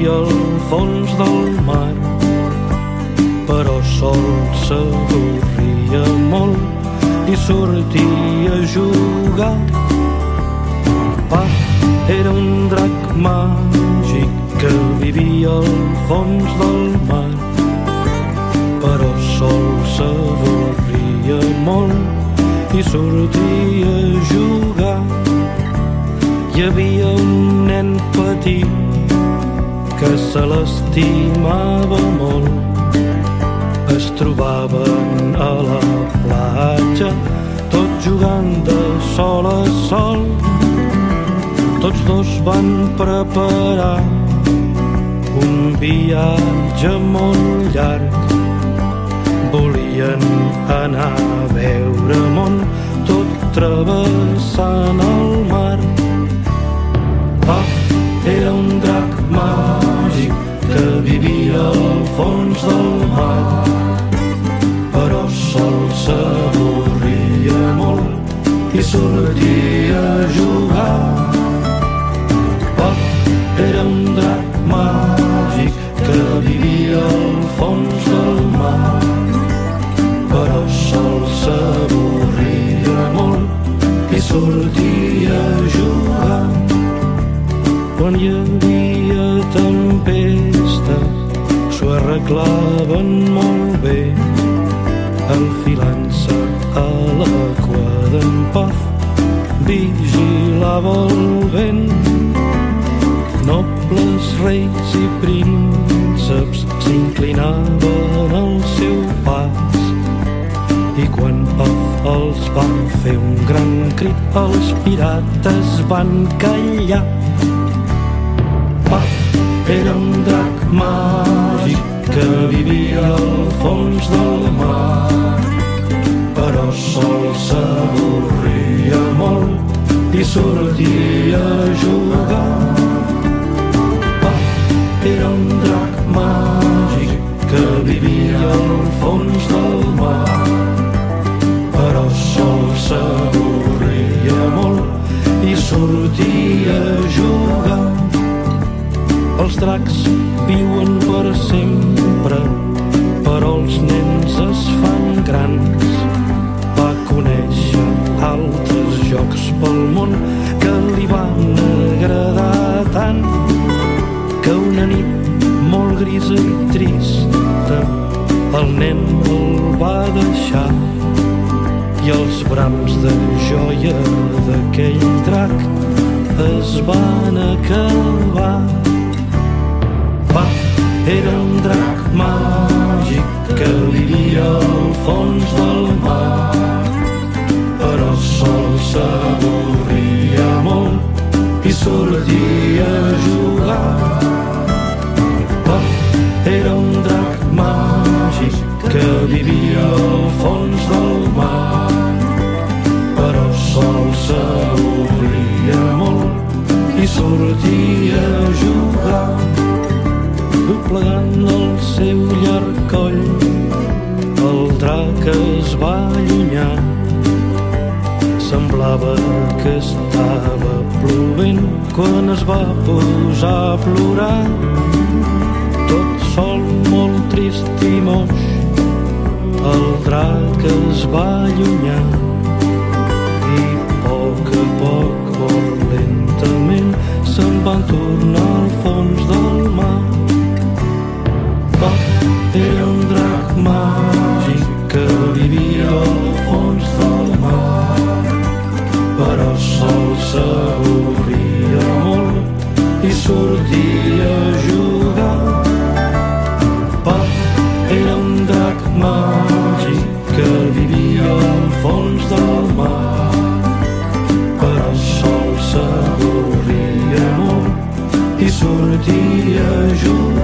vivia al fons del mar, però sol s'avorria molt i sortia a jugar. Paf, era un drac màgic que vivia al fons del mar, però sol s'avorria molt i sortia a jugar. Hi havia un nen petit que se l'estimava molt. Es trobaven a la platja, tots jugant de sol a sol. Tots dos van preparar un viatge molt llarg. Volien anar a veure món, tot travessant el mar. Paf, era un drac màgic que vivia al fons del mar, però sol s'avorria molt i sortia a jugar. Paf, era un drac màgic que vivia al fons del mar, però sol s'avorria molt i sortia a jugar. Quan hi havia tempestes s'ho arreglaven molt bé, enfilant-se a l'aigua d'en Paf vigilava el vent. Nobles, reis i prínceps s'inclinaven al seu pas, i quan Paf els va fer un gran crit, els pirates van callar. Paf, era un drac màgic que vivia al fons del mar, però sol s'avorria molt i sortia a jugar. Paf, era un drac màgic que vivia al fons del mar, però sol s'avorria molt i sortia a jugar. Els dracs viuen per sempre, però els nens es fan grans. Va conèixer altres jocs pel món que li van agradar tant, que una nit molt grisa i trista el nen el va deixar, i els brams de joia d'aquell drac es van acabar. Paf, era un drac màgic que vivia al fons del mar, però sol s'avorria molt i sortia a jugar. Paf, era un drac màgic que vivia al fons del mar, però sol s'avorria molt i sortia a jugar. Doblegant el seu llarg coll, el drac es va allunyar. Semblava que estava plovent quan es va posar a plorar. Tot sol, molt trist i moix, el drac es va allunyar, i a poc, molt lentament, se'n van tornar al fons del mar. Paf, era un drac màgic que vivia al fons del mar, però sol s'avorria molt i sortia a jugar. Paf, era un drac màgic que vivia al fons del mar, però sol s'avorria molt i sortia a jugar.